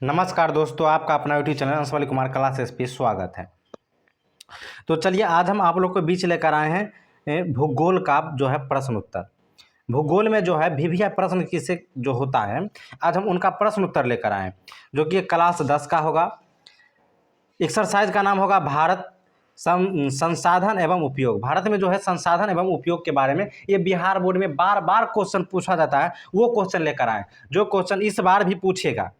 नमस्कार दोस्तों, आपका अपना यूट्यूब चैनल अंशवाली कुमार क्लासेस पे स्वागत है। तो चलिए आज हम आप लोग को बीच लेकर आए हैं भूगोल का जो है प्रश्न उत्तर। भूगोल में जो है भिभिया प्रश्न किसे जो होता है, आज हम उनका प्रश्न उत्तर लेकर आए हैं, जो कि क्लास 10 का होगा। एक्सरसाइज का नाम होगा भारत संसाधन एवं उपयोग। भारत में जो है संसाधन एवं उपयोग के बारे में ये बिहार बोर्ड में बार बार क्वेश्चन पूछा जाता है, वो क्वेश्चन लेकर आए जो क्वेश्चन इस बार भी पूछेगा,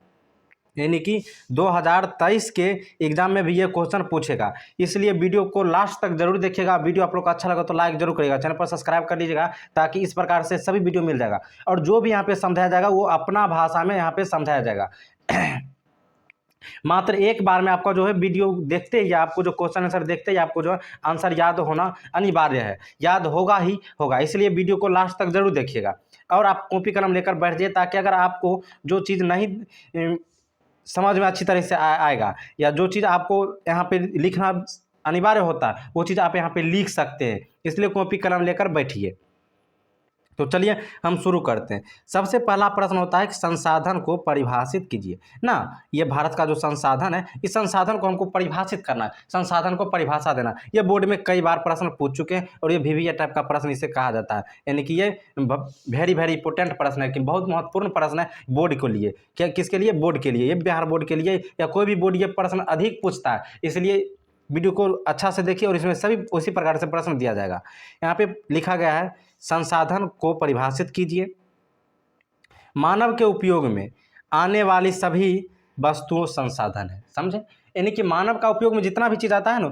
यानी कि 2023 के एग्जाम में भी ये क्वेश्चन पूछेगा। इसलिए वीडियो को लास्ट तक जरूर देखिएगा। वीडियो आप लोग को अच्छा लगा तो लाइक जरूर करिएगा, चैनल पर सब्सक्राइब कर लीजिएगा ताकि इस प्रकार से सभी वीडियो मिल जाएगा। और जो भी यहाँ पे समझाया जाएगा वो अपना भाषा में यहाँ पे समझाया जाएगा। मात्र एक बार में आपका जो है वीडियो देखते ही आपको जो क्वेश्चन आंसर देखते ही आपको जो है आंसर याद होना अनिवार्य है, याद होगा ही होगा। इसलिए वीडियो को लास्ट तक जरूर देखिएगा और आप कॉपी कलम लेकर बैठ जाइए, ताकि अगर आपको जो चीज़ नहीं समझ में अच्छी तरह से आएगा या जो चीज़ आपको यहाँ पे लिखना अनिवार्य होता है वो चीज़ आप यहाँ पे लिख सकते हैं। इसलिए कॉपी कलम लेकर बैठिए। तो चलिए हम शुरू करते हैं। सबसे पहला प्रश्न होता है कि संसाधन को परिभाषित कीजिए ना। ये भारत का जो संसाधन है, इस संसाधन को हमको परिभाषित करना है, संसाधन को परिभाषा देना। ये बोर्ड में कई बार प्रश्न पूछ चुके हैं और ये वीवीए टाइप का प्रश्न इसे कहा जाता है, यानी कि ये वेरी वेरी इंपॉर्टेंट प्रश्न है, कि बहुत महत्वपूर्ण प्रश्न है बोर्ड के लिए। क्या किसके लिए? बोर्ड के लिए। ये बिहार बोर्ड के लिए या कोई भी बोर्ड ये प्रश्न अधिक पूछता है, इसलिए वीडियो को अच्छा से देखिए और इसमें सभी उसी प्रकार से प्रश्न दिया जाएगा। यहाँ पे लिखा गया है संसाधन को परिभाषित कीजिए। मानव के उपयोग में आने वाली सभी वस्तुओं संसाधन है, समझे? यानी कि मानव का उपयोग में जितना भी चीज़ आता है ना,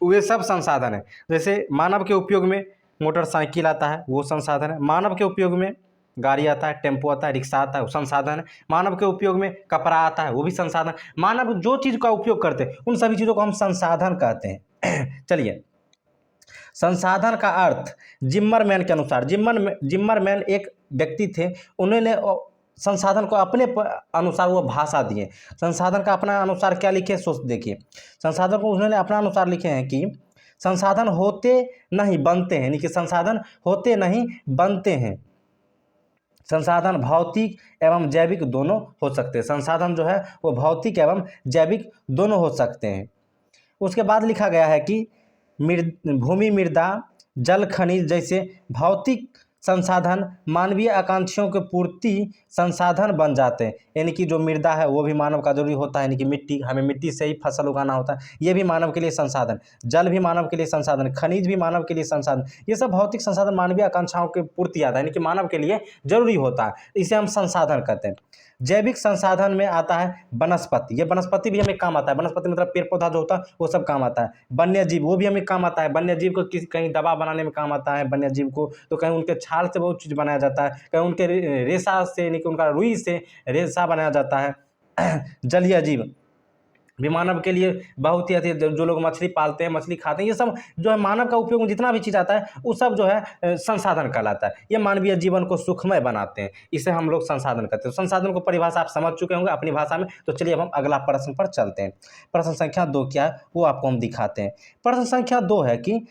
वे सब संसाधन है। जैसे मानव के उपयोग में मोटरसाइकिल आता है, वो संसाधन है। मानव के उपयोग में गाड़ी आता है, टेम्पो आता है, रिक्शा आता है, वो संसाधन है। मानव के उपयोग में कपड़ा आता है, वो भी संसाधन। मानव जो चीज़ का उपयोग करते हैं उन सभी चीज़ों को हम संसाधन कहते हैं। चलिए, संसाधन का अर्थ जिम्मरमैन के अनुसार, जिम्मरमैन एक व्यक्ति थे, उन्होंने संसाधन को अपने अनुसार वो भाषा दिए। संसाधन का अपना अनुसार क्या लिखे सोच देखिए। संसाधन को उन्होंने अपना अनुसार लिखे हैं कि संसाधन होते नहीं बनते हैं, यानी कि संसाधन होते नहीं बनते हैं। संसाधन भौतिक एवं जैविक दोनों हो सकते हैं। संसाधन जो है वो भौतिक एवं जैविक दोनों हो सकते हैं। उसके बाद लिखा गया है कि भूमि, मृदा, जल, खनिज जैसे भौतिक संसाधन मानवीय आकांक्षाओं के पूर्ति संसाधन बन जाते हैं। यानी कि जो मृदा है वो भी मानव का जरूरी होता है, यानी कि मिट्टी, हमें मिट्टी से ही फसल उगाना होता है, ये भी मानव के लिए संसाधन। जल भी मानव के लिए संसाधन, खनिज भी मानव के लिए संसाधन। ये सब भौतिक संसाधन मानवीय आकांक्षाओं की पूर्ति आता है, यानी कि मानव के लिए जरूरी होता है, इसे हम संसाधन कहते हैं। जैविक संसाधन में आता है वनस्पति। ये वनस्पति भी हमें काम आता है। वनस्पति मतलब पेड़ पौधा जो होता है वो सब काम आता है। वन्य जीव, वो भी हमें काम आता है। वन्य जीव को कहीं दवा बनाने में काम आता है वन्य जीव को, तो कहीं उनके छाल से बहुत चीज़ बनाया जाता है, कहीं उनके रेशा से, यानी कि उनका रुई से रेशा बनाया जाता है। जलीय जीव भी मानव के लिए बहुत ही अति, जो लोग मछली पालते हैं, मछली खाते हैं, ये सब जो है मानव का उपयोग में जितना भी चीज़ आता है वो सब जो है संसाधन कहलाता है। ये मानवीय जीवन को सुखमय बनाते हैं, इसे हम लोग संसाधन कहते हैं। संसाधन को परिभाषा आप समझ चुके होंगे अपनी भाषा में। तो चलिए अब हम अगला प्रश्न पर चलते हैं। प्रश्न संख्या 2 क्या है वो आपको हम दिखाते हैं। प्रश्न संख्या 2 है कि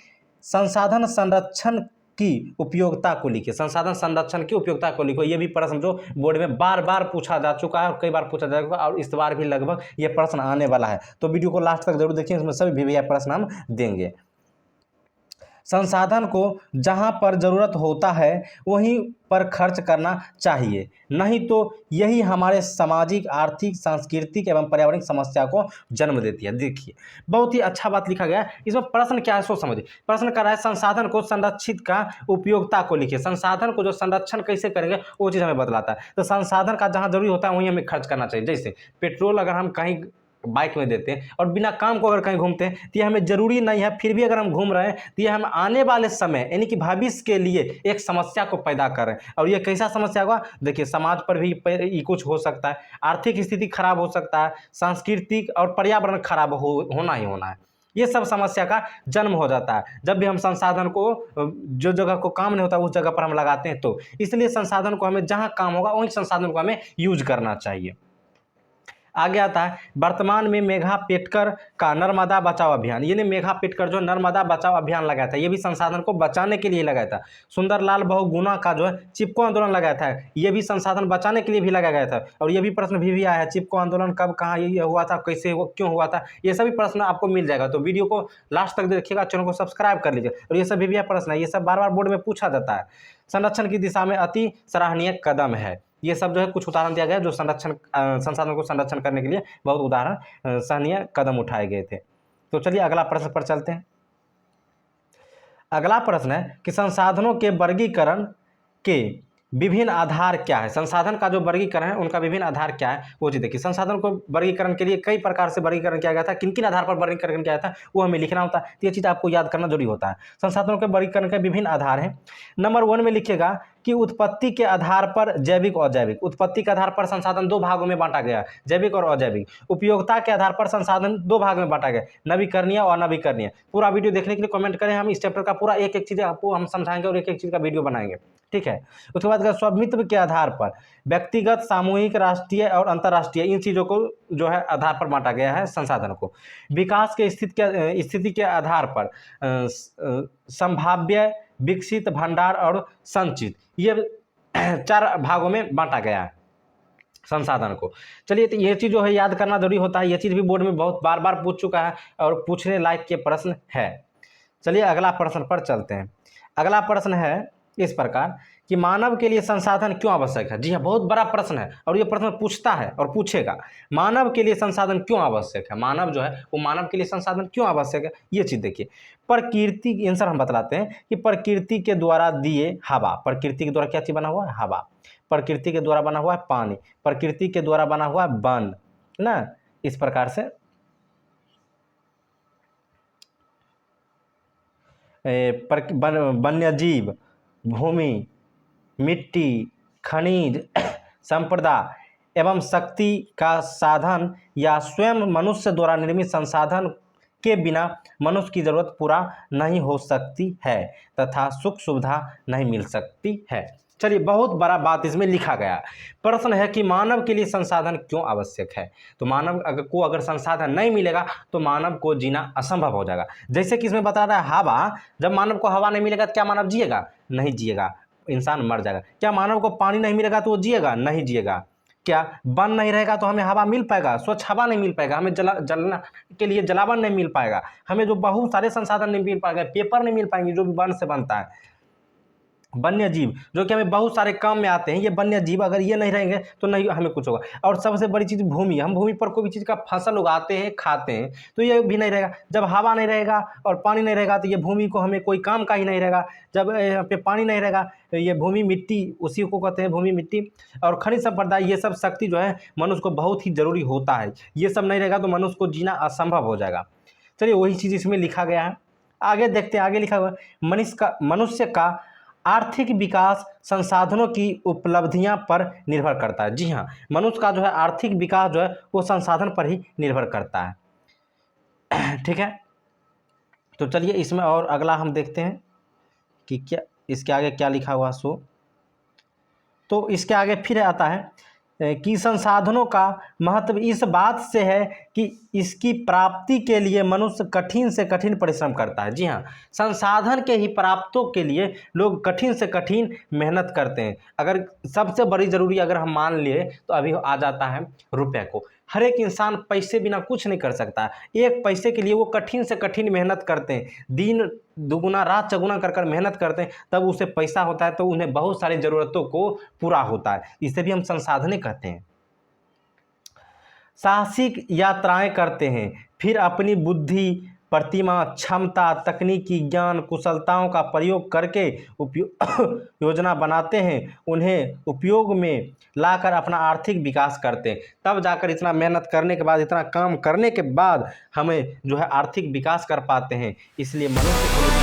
संसाधन संरक्षण की उपयोगिता को लिखिए। संसाधन संरक्षण की उपयोगिता को लिखो। ये भी प्रश्न जो बोर्ड में बार बार पूछा जा चुका है और कई बार पूछा जाएगा, और इस बार भी लगभग ये प्रश्न आने वाला है। तो वीडियो को लास्ट तक जरूर देखिए, इसमें सभी भिभिया प्रश्न हम देंगे। संसाधन को जहां पर ज़रूरत होता है वहीं पर खर्च करना चाहिए, नहीं तो यही हमारे सामाजिक, आर्थिक, सांस्कृतिक एवं पर्यावरणिक समस्या को जन्म देती है। देखिए बहुत ही अच्छा बात लिखा गया है। इसमें प्रश्न क्या है सो समझिए। प्रश्न कर रहा है संसाधन को संरक्षित का उपयोगिता को लिखिए। संसाधन को जो संरक्षण कैसे करेंगे वो चीज़ हमें बतलाता है। तो संसाधन का जहाँ जरूरी होता है वहीं हमें खर्च करना चाहिए। जैसे पेट्रोल अगर हम कहीं बाइक में देते हैं और बिना काम को अगर कहीं घूमते हैं तो ये हमें जरूरी नहीं है, फिर भी अगर हम घूम रहे हैं तो ये हम आने वाले समय, यानी कि भविष्य के लिए एक समस्या को पैदा कर रहे हैं। और ये कैसा समस्या होगा? देखिए समाज पर भी ये कुछ हो सकता है, आर्थिक स्थिति खराब हो सकता है, सांस्कृतिक और पर्यावरण खराब होना ही होना है। ये सब समस्या का जन्म हो जाता है जब भी हम संसाधन को, जो जगह को काम नहीं होता उस जगह पर हम लगाते हैं। तो इसलिए संसाधन को हमें जहाँ काम होगा वहीं संसाधन को हमें यूज करना चाहिए। आगे आता है वर्तमान में मेघा पेटकर का नर्मदा बचाओ अभियान। ये मेघा पेटकर जो नर्मदा बचाओ अभियान लगाया था, ये भी संसाधन को बचाने के लिए लगाया था। सुंदरलाल बहुगुणा का जो है चिपको आंदोलन लगाया था, ये भी संसाधन बचाने के लिए भी लगाया गया था। और ये भी प्रश्न भी आया है, चिपको आंदोलन कब कहाँ ये हुआ था, कैसे क्यों हुआ था, ये सभी प्रश्न आपको मिल जाएगा। तो वीडियो को लास्ट तक देखिएगा, चैनल को सब्सक्राइब कर लीजिए। और ये सभी भी प्रश्न है, ये सब बार बार बोर्ड में पूछा जाता है। संरक्षण की दिशा में अति सराहनीय कदम है, ये सब जो है कुछ उदाहरण दिया गया जो संसाधन को संरक्षण करने के लिए बहुत उदाहरण सराहनीय कदम उठाए गए थे। तो चलिए अगला प्रश्न पर चलते हैं। अगला प्रश्न है कि संसाधनों के वर्गीकरण के विभिन्न आधार क्या है। संसाधन का जो वर्गीकरण है उनका विभिन्न आधार क्या है वो चीज़ देखिए। संसाधन को वर्गीकरण के लिए कई प्रकार से वर्गीकरण किया गया था, किन किन आधार पर वर्गीकरण किया गया था वो हमें लिखना होता है। तो ये चीज़ आपको याद करना जरूरी होता है। संसाधनों के वर्गीकरण के विभिन्न आधार हैं। नंबर 1 में लिखिएगा कि उत्पत्ति के आधार पर जैविक और अजैविक। उत्पत्ति के आधार पर संसाधन 2 भागों में बांटा गया, जैविक और अजैविक। उपयोगिता के आधार पर संसाधन 2 भाग में बांटा गया, नवीकरणीय और नवीकरणीय। पूरा वीडियो देखने के लिए कमेंट करें, हम इस चैप्टर का पूरा एक एक चीज़ आपको हम समझाएंगे और एक एक चीज़ का वीडियो बनाएंगे, ठीक है। उसके बाद स्वामित्व के आधार पर व्यक्तिगत, सामूहिक, राष्ट्रीय और अंतर्राष्ट्रीय, इन चीज़ों को जो है आधार पर बांटा गया है संसाधन को। विकास के स्थिति के आधार पर संभाव्य, विकसित, भंडार और संचित, ये 4 भागों में बांटा गया है संसाधन को। चलिए तो ये चीज़ जो है याद करना जरूरी होता है, ये चीज़ भी बोर्ड में बहुत बार बार पूछ चुका है और पूछने लायक के प्रश्न है। चलिए अगला प्रश्न पर चलते हैं। अगला प्रश्न है इस प्रकार कि मानव के लिए संसाधन क्यों आवश्यक है। जी हाँ, बहुत बड़ा प्रश्न है और ये प्रश्न पूछता है और पूछेगा, मानव के लिए संसाधन क्यों आवश्यक है। मानव जो है वो मानव के लिए संसाधन क्यों आवश्यक है, ये चीज़ देखिए। प्रकृति, आंसर हम बतलाते हैं कि प्रकृति के द्वारा दिए हवा। प्रकृति के द्वारा क्या चीज़ बना हुआ है, हवा। प्रकृति के द्वारा बना हुआ है पानी। प्रकृति के द्वारा बना हुआ है वन, ना, इस प्रकार से वन्यजीव, भूमि, मिट्टी, खनिज, संपदा एवं शक्ति का साधन या स्वयं मनुष्य द्वारा निर्मित संसाधन के बिना मनुष्य की जरूरत पूरा नहीं हो सकती है तथा सुख सुविधा नहीं मिल सकती है। चलिए, बहुत बड़ा बात इसमें लिखा गया। प्रश्न है कि मानव के लिए संसाधन क्यों आवश्यक है। तो मानव को अगर संसाधन नहीं मिलेगा तो मानव को जीना असंभव हो जाएगा। जैसे कि इसमें बता रहा है हवा, जब मानव को हवा नहीं मिलेगा तो क्या मानव जिएगा, नहीं जिएगा, इंसान मर जाएगा। क्या मानव को पानी नहीं मिलेगा तो वो जिएगा, नहीं जिएगा। क्या वन नहीं रहेगा तो हमें हवा मिल पाएगा, स्वच्छ हवा नहीं मिल पाएगा, हमें जलना के लिए जलावन नहीं मिल पाएगा, हमें जो बहुत सारे संसाधन नहीं मिल पाएगा, पेपर नहीं मिल पाएंगे जो भी वन से बनता है। वन्य जीव जो कि हमें बहुत सारे काम में आते हैं, ये वन्य जीव अगर ये नहीं रहेंगे तो नहीं हमें कुछ होगा। और सबसे बड़ी चीज़ भूमि, हम भूमि पर कोई भी चीज़ का फसल उगाते हैं, खाते हैं, तो ये भी नहीं रहेगा। जब हवा नहीं रहेगा और पानी नहीं रहेगा तो ये भूमि को हमें कोई काम का ही नहीं रहेगा। जब यहाँ पे पानी नहीं रहेगा तो ये भूमि, मिट्टी, उसी को कहते हैं भूमि, मिट्टी और खनिज संपदा, ये सब शक्ति जो है मनुष्य को बहुत ही जरूरी होता है। ये सब नहीं रहेगा तो मनुष्य को जीना असंभव हो जाएगा। चलिए, वही चीज़ इसमें लिखा गया है। आगे देखते हैं, आगे लिखा हुआ है मनुष्य का आर्थिक विकास संसाधनों की उपलब्धियां पर निर्भर करता है। जी हाँ, मनुष्य का जो है आर्थिक विकास जो है वो संसाधन पर ही निर्भर करता है, ठीक है। तो चलिए इसमें और अगला हम देखते हैं कि क्या इसके आगे क्या लिखा हुआ सो। तो इसके आगे फिर आता है कि संसाधनों का महत्व इस बात से है कि इसकी प्राप्ति के लिए मनुष्य कठिन से कठिन परिश्रम करता है। जी हाँ, संसाधन के ही प्राप्तों के लिए लोग कठिन से कठिन मेहनत करते हैं। अगर सबसे बड़ी ज़रूरी अगर हम मान लिए तो अभी आ जाता है रुपए को। हर एक इंसान पैसे बिना कुछ नहीं कर सकता। एक पैसे के लिए वो कठिन से कठिन मेहनत करते हैं, दिन दुगुना रात चौगुना कर मेहनत करते हैं, तब उसे पैसा होता है, तो उन्हें बहुत सारी ज़रूरतों को पूरा होता है। इसे भी हम संसाधने कहते हैं। साहसिक यात्राएं करते हैं, फिर अपनी बुद्धि, प्रतिमा, क्षमता, तकनीकी ज्ञान, कुशलताओं का प्रयोग करके योजना बनाते हैं, उन्हें उपयोग में लाकर अपना आर्थिक विकास करते हैं। तब जाकर इतना मेहनत करने के बाद, इतना काम करने के बाद हमें जो है आर्थिक विकास कर पाते हैं। इसलिए मनुष्य को